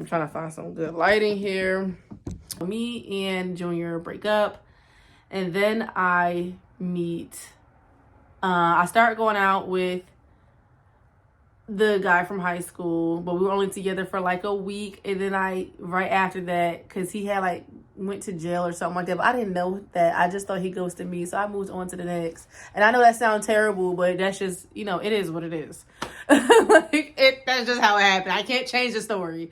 trying to find some good lighting here. Me and Junior break up, and then I start going out with the guy from high school, but we were only together for like a week. And then right after that, because he had like went to jail or something like that, but I didn't know that. I just thought he ghosted me, so I moved on to the next. And I know that sounds terrible, but that's just, it is what it is. That's just how it happened. I can't change the story.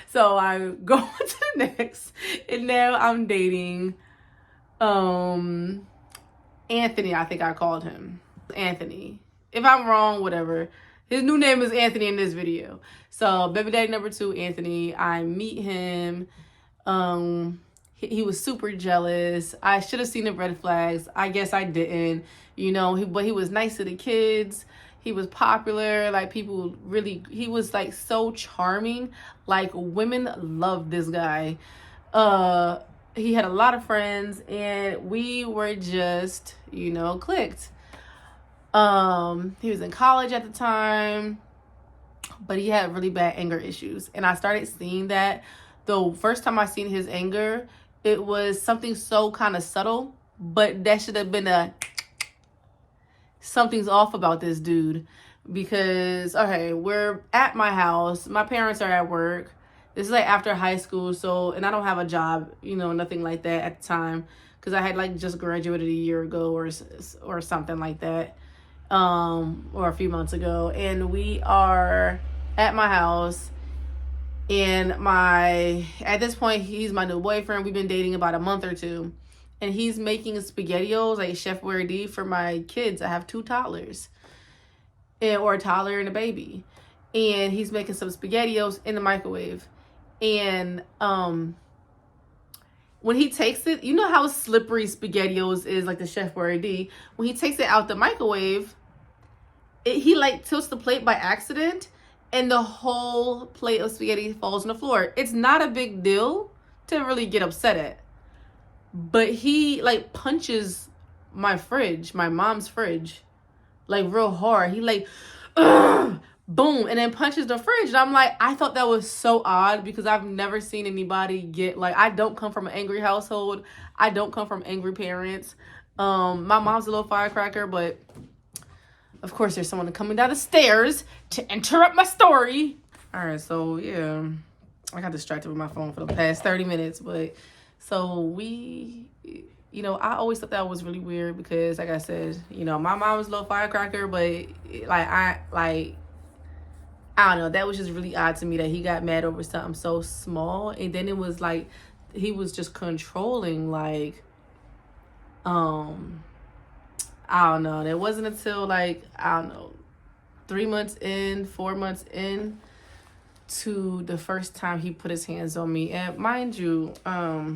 So I go on to the next, and now I'm dating Anthony. I think I called him Anthony. If I'm wrong, whatever. His new name is Anthony in this video. So baby daddy number 2, Anthony. I meet him. He was super jealous. I should have seen the red flags. I guess I didn't. But he was nice to the kids. He was popular. Like, people really, he was like so charming. Like, women loved this guy. He had a lot of friends, and we were just, clicked. He was in college at the time, but he had really bad anger issues. And I started seeing that. The first time I seen his anger, it was something so kind of subtle, but that should have been something's off about this dude. Because, okay, we're at my house. My parents are at work. This is like after high school. And I don't have a job, nothing like that at the time. Because I had like just graduated a year ago or something like that. Or a few months ago, and we are at my house, and at this point, he's my new boyfriend. We've been dating about a month or two, and he's making SpaghettiOs, like Chef Boyardee, for my kids. I have 2 toddlers, or a toddler and a baby, and he's making some SpaghettiOs in the microwave, and when he takes it, you know how slippery SpaghettiOs is, like the Chef Boyardee. When he takes it out the microwave, he like tilts the plate by accident, and the whole plate of spaghetti falls on the floor. It's not a big deal to really get upset at, but he like punches my mom's fridge, like real hard. He like, ugh, boom, and then punches the fridge. And I'm like, I thought that was so odd, because I've never seen anybody get like, I don't come from an angry household. I don't come from angry parents. My mom's a little firecracker, but of course there's someone coming down the stairs to interrupt my story. All right, so yeah, I got distracted with my phone for the past 30 minutes, but so we, I always thought that was really weird, because like I said, my mom was a little firecracker, but I don't know, that was just really odd to me that he got mad over something so small. And then it was like he was just controlling, like, I don't know. And it wasn't until 3 months in, 4 months in to the first time he put his hands on me. And mind you, I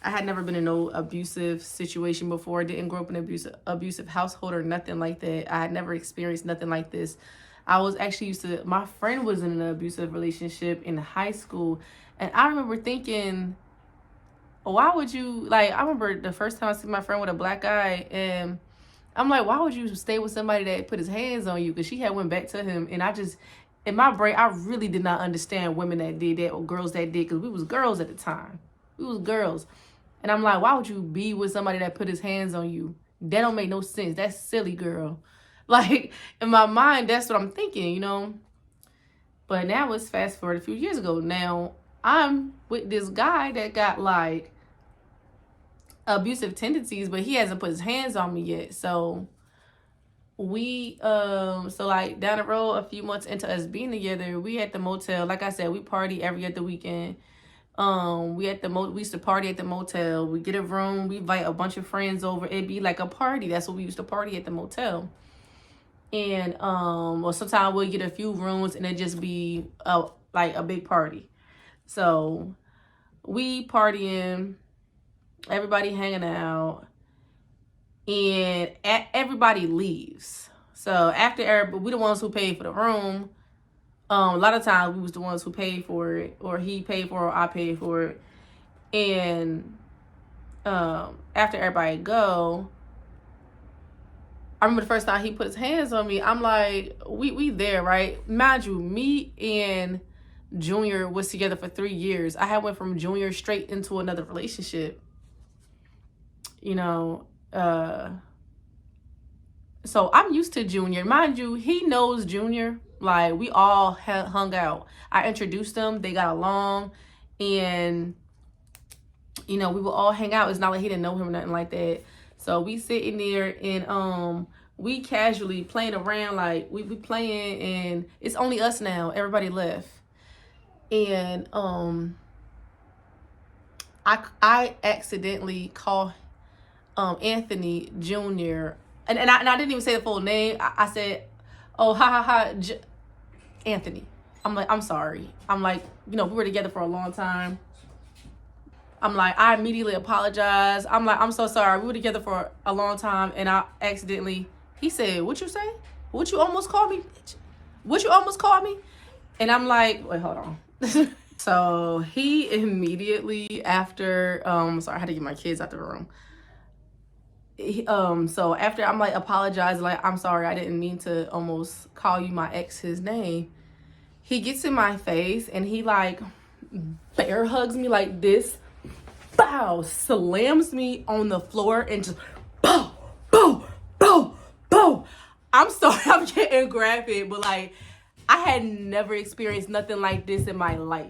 had never been in no abusive situation before. I didn't grow up in an abusive household or nothing like that. I had never experienced nothing like this. I was actually my friend was in an abusive relationship in high school. And I remember thinking, why would you, I remember the first time I see my friend with a black guy, and I'm like, why would you stay with somebody that put his hands on you? Because she had went back to him. And I just, in my brain, I really did not understand women that did that or girls that did, because we was girls at the time. We was girls. And I'm like, why would you be with somebody that put his hands on you? That don't make no sense. That's silly, girl. Like, in my mind, that's what I'm thinking, But now it's fast forward a few years ago. Now I'm with this guy that got like abusive tendencies, but he hasn't put his hands on me yet. So we down the road, a few months into us being together, we at the motel. Like I said, we party every other weekend. We used to party at the motel. We get a room, we invite a bunch of friends over. It'd be like a party. That's what we used to party at the motel. And or sometimes we'll get a few rooms, and it just be like a big party. So we partying, everybody hanging out, and everybody leaves. So after we the ones who paid for the room. A lot of times we was the ones who paid for it, or he paid for it, or I paid for it. And after everybody go, I remember the first time he put his hands on me, I'm like, we there, right? Mind you, me and Junior was together for 3 years. I had went from Junior straight into another relationship. You know, so I'm used to Junior. Mind you, he knows Junior. Like, we all hung out. I introduced them. They got along. And, you know, we would all hang out. It's not like he didn't know him or nothing like that. So we sitting there and we casually playing around. Like, we playing and it's only us now. Everybody left. And I accidentally called Anthony Jr. And I didn't even say the full name. I said, oh, Anthony. I'm like, I'm sorry. I'm like, you know, we were together for a long time. I'm like, I immediately apologize. I'm like, I'm so sorry. We were together for a long time and I accidentally, he said, what you say? What you almost called me? What you almost called me? And I'm like, wait, hold on. So he immediately after, sorry, I had to get my kids out the room. So after I'm like apologizing, like, I'm sorry, I didn't mean to almost call you my ex his name. He gets in my face and he like bear hugs me like this, bow, slams me on the floor and just bow, bow, bow, bow. I'm sorry, I'm getting graphic, but like I had never experienced nothing like this in my life.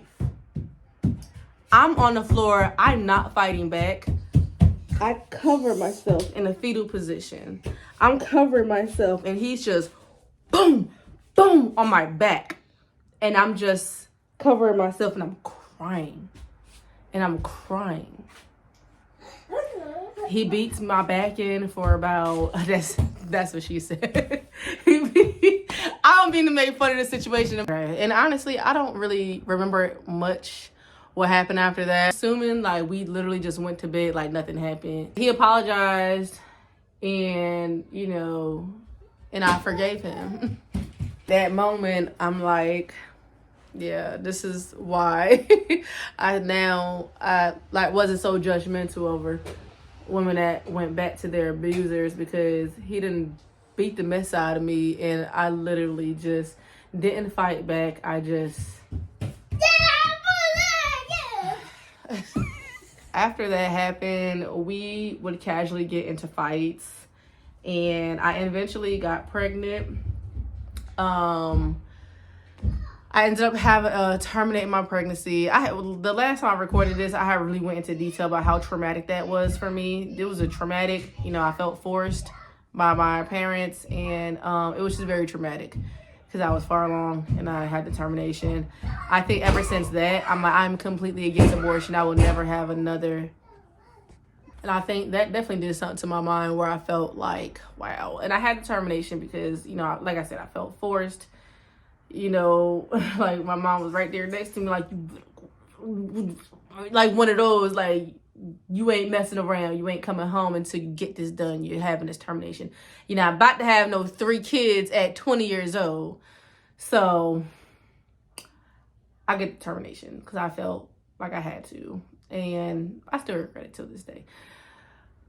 I'm on the floor, I'm not fighting back. I cover myself in a fetal position. I'm covering myself and he's just boom, boom on my back. And I'm just covering myself and I'm crying. And I'm crying. He beats my back in for about, that's what she said. I don't mean to make fun of the situation. And honestly, I don't really remember much what happened after that. Assuming like we literally just went to bed like nothing happened. He apologized and, you know, and I forgave him. That moment, I'm like, yeah, this is why I like wasn't so judgmental over women that went back to their abusers, because he didn't beat the mess out of me and I literally just didn't fight back. I just after that happened, we would casually get into fights and I eventually got pregnant. I ended up having terminating my pregnancy. The last time I recorded this, I had really went into detail about how traumatic that was for me. It was a traumatic, you know, I felt forced by my parents and it was just very traumatic because I was far along and I had the termination. I think ever since that, I'm completely against abortion. I will never have another. And I think that definitely did something to my mind where I felt like, wow. And I had the termination because, you know, like I said, I felt forced. You know, like my mom was right there next to me, like one of those, like, you ain't messing around. You ain't coming home until you get this done. You're having this termination. You're not about to have no 3 kids at 20 years old. So I get the termination because I felt like I had to. And I still regret it till this day.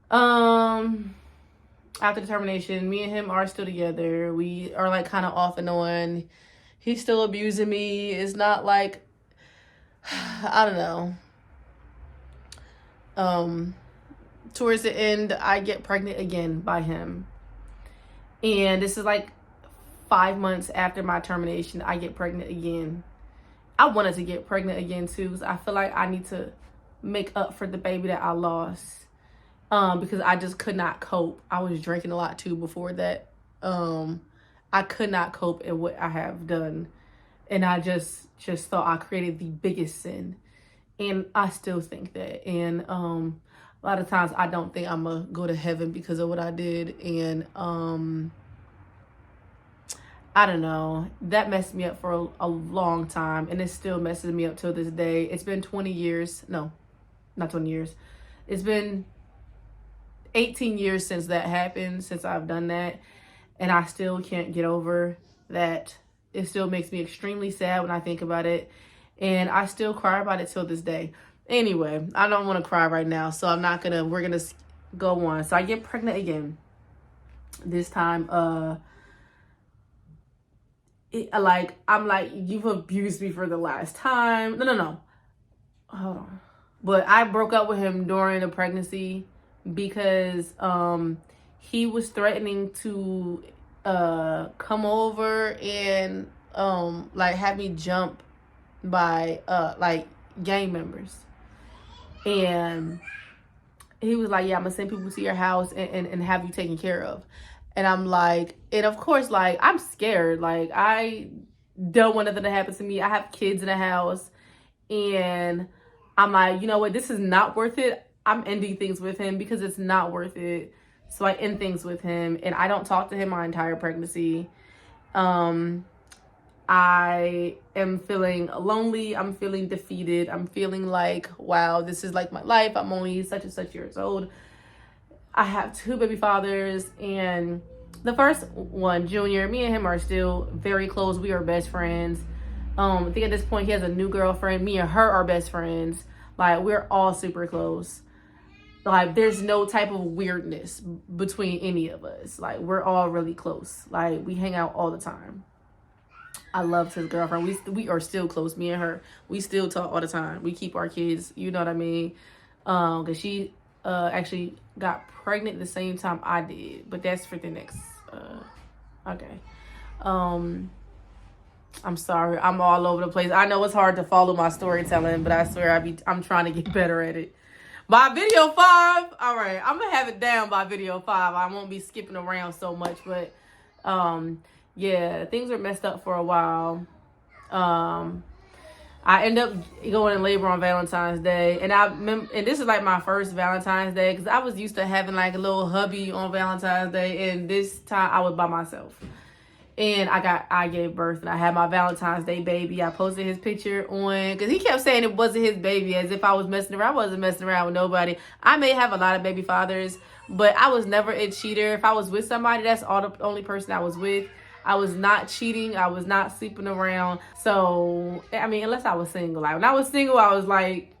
After the termination, me and him are still together. We are like kind of off and on. He's still abusing me. It's not like, I don't know. Towards the end, I get pregnant again by him. And this is like 5 months after my termination, I get pregnant again. I wanted to get pregnant again too, because I feel like I need to make up for the baby that I lost. Because I just could not cope. I was drinking a lot too before that. I could not cope in what I have done. And I just thought I created the biggest sin. And I still think that. And a lot of times I don't think I'm going to go to heaven because of what I did. And I don't know. That messed me up for a long time. And it still messes me up till this day. It's been 20 years. No, not 20 years. It's been 18 years since that happened, since I've done that. And I still can't get over that. It still makes me extremely sad when I think about it. And I still cry about it till this day. Anyway, I don't want to cry right now. So we're going to go on. So I get pregnant again. This time, I'm like, you've abused me for the last time. No. Hold on. But I broke up with him during the pregnancy because he was threatening to come over and like have me jump by like gang members. And he was like, yeah, I'm gonna send people to your house and have you taken care of. And I'm like, and of course, like, I'm scared. Like, I don't want nothing to happen to me. I have kids in the house. And I'm like, you know what? This is not worth it. I'm ending things with him because it's not worth it. So I end things with him. And I don't talk to him my entire pregnancy. I am feeling lonely. I'm feeling defeated. I'm feeling like, wow, this is like my life. I'm only such and such years old. I have 2 baby fathers, and the first one, Junior, me and him are still very close. We are best friends. I think at this point he has a new girlfriend. Me and her are best friends. Like, we're all super close. Like, there's no type of weirdness between any of us. Like, we're all really close. Like, we hang out all the time. I loved his girlfriend. We are still close, me and her. We still talk all the time. We keep our kids, you know what I mean? Because she actually got pregnant the same time I did. But that's for the next, okay. I'm sorry. I'm all over the place. I know it's hard to follow my storytelling, but I swear I'm trying to get better at it. By video 5, all right, I'm gonna have it down by video 5. I won't be skipping around so much, but yeah, things were messed up for a while. I end up going in labor on Valentine's Day, and this is like my first Valentine's Day because I was used to having like a little hubby on Valentine's Day, and this time I was by myself. And I gave birth, and I had my Valentine's Day baby. I posted his picture on, because he kept saying it wasn't his baby, as if I was messing around. I wasn't messing around with nobody. I may have a lot of baby fathers, but I was never a cheater. If I was with somebody, that's the only person I was with. I was not cheating. I was not sleeping around. So, I mean, unless I was single. Like, when I was single, I was like,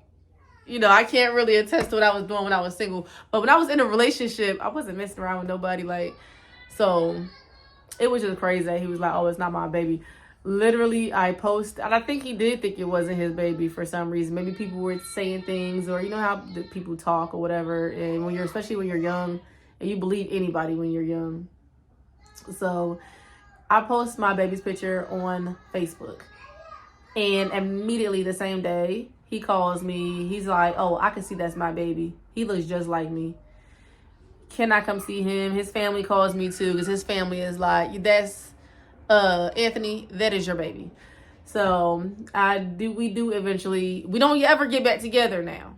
you know, I can't really attest to what I was doing when I was single. But when I was in a relationship, I wasn't messing around with nobody. Like, so it was just crazy that he was like, oh, it's not my baby. Literally, I posted, and I think he did think it wasn't his baby for some reason. Maybe people were saying things, or you know how people talk or whatever. And especially when you're young, and you believe anybody when you're young. So I post my baby's picture on Facebook, and immediately the same day he calls me. He's like, oh, I can see that's my baby. He looks just like me. Can I come see him? His family calls me too, because his family is like, that's Anthony, that is your baby. So we do eventually, we don't ever get back together now.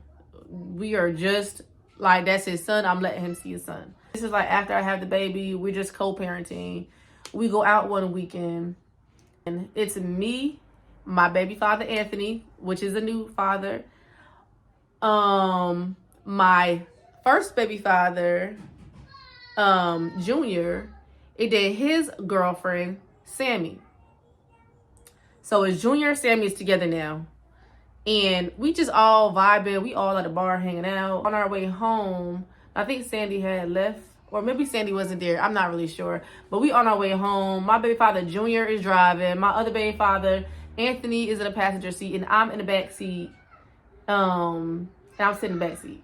We are just like, that's his son. I'm letting him see his son. This is like after I have the baby, we're just co-parenting. We go out one weekend, and it's me, my baby father, Anthony, which is a new father. My first baby father, Junior, and then his girlfriend, Sammy. So it's Junior and Sammy is together now. And we just all vibing. We all at the bar hanging out. On our way home, I think Sandy had left. Or maybe Sandy wasn't there. I'm not really sure. But we on our way home. My baby father, Junior, is driving. My other baby father, Anthony, is in the passenger seat. And I'm in the back seat. And I'm sitting in the back seat.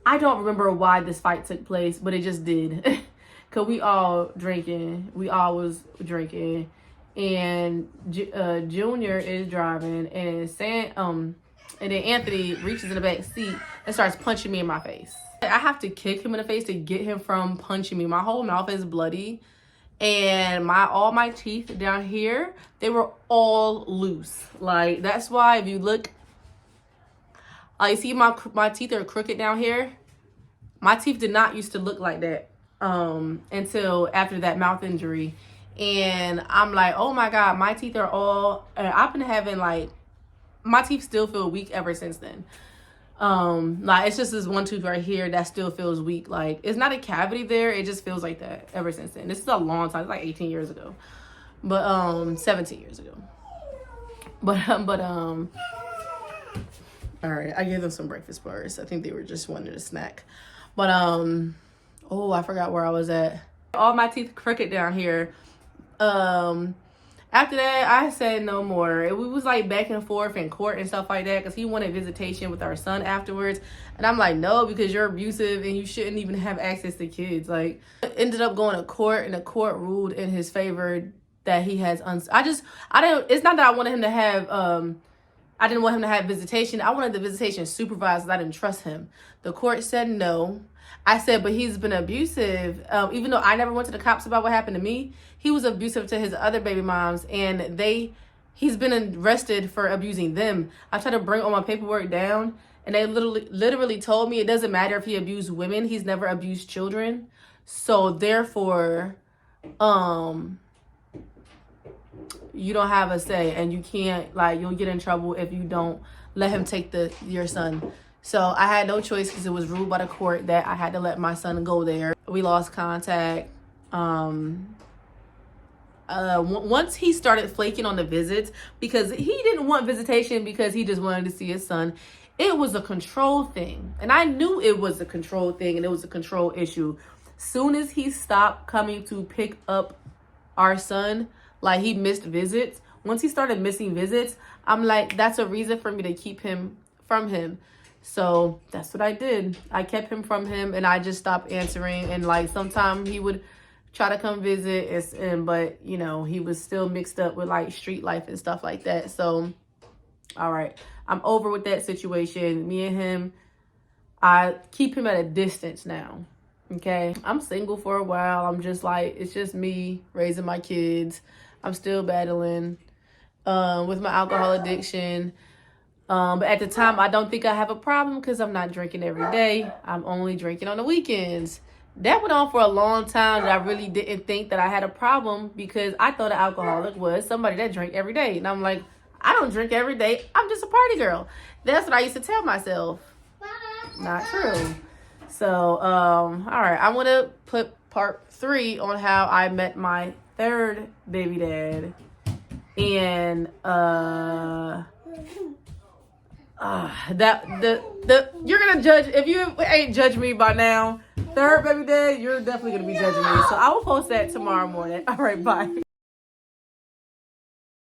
I don't remember why this fight took place, but it just did. Because we all drinking. We all was drinking. And Junior is driving. And then Anthony reaches in the back seat and starts punching me in my face. I have to kick him in the face to get him from punching me. My whole mouth is bloody. And all my teeth down here, they were all loose. Like, that's why if you look, you see my teeth are crooked down here. My teeth did not used to look like that until after that mouth injury. And I'm like, oh my God, my teeth are all, I've been having like, my teeth still feel weak ever since then. Like, it's just this one tooth right here that still feels weak. Like, it's not a cavity there. It just feels like that ever since then. This is a long time. It's like 18 years ago. But, 17 years ago. But, all right. I gave them some breakfast bars. I think they were just wanting a snack. But, oh, I forgot where I was at. All my teeth crooked down here. After that, I said no more. We was like back and forth in court and stuff like that because he wanted visitation with our son afterwards. And I'm like, no, because you're abusive and you shouldn't even have access to kids. Like, ended up going to court and the court ruled in his favor that he has it's not that I wanted him to have I didn't want him to have visitation. I wanted the visitation supervised. I didn't trust him. The court said no. I said, but he's been abusive. Even though I never went to the cops about what happened to me, he was abusive to his other baby moms, and he's been arrested for abusing them. I tried to bring all my paperwork down, and they literally told me it doesn't matter if he abused women. He's never abused children. So therefore, you don't have a say, and you can't, like, you'll get in trouble if you don't let him take your son. So I had no choice because it was ruled by the court that I had to let my son go there. We lost contact. Once he started flaking on the visits, because he didn't want visitation because he just wanted to see his son, it was a control thing. And I knew it was a control thing and it was a control issue. Soon as he stopped coming to pick up our son, like he missed visits. Once he started missing visits, I'm like, that's a reason for me to keep him from him. So that's what I did. I kept him from him and I just stopped answering. And like sometimes he would try to come visit, but you know, he was still mixed up with like street life and stuff like that. So, all right, I'm over with that situation. Me and him, I keep him at a distance now. Okay, I'm single for a while. I'm just like, it's just me raising my kids. I'm still battling with my alcohol addiction. But at the time, I don't think I have a problem because I'm not drinking every day. I'm only drinking on the weekends. That went on for a long time that I really didn't think that I had a problem because I thought an alcoholic was somebody that drank every day. And I'm like, I don't drink every day. I'm just a party girl. That's what I used to tell myself. Not true. So, all right. I want to put part 3 on how I met my third baby dad. And, you're gonna judge if you ain't judged me by now. Third baby dad, you're definitely gonna be judging me. So I will post that tomorrow morning. All right, bye.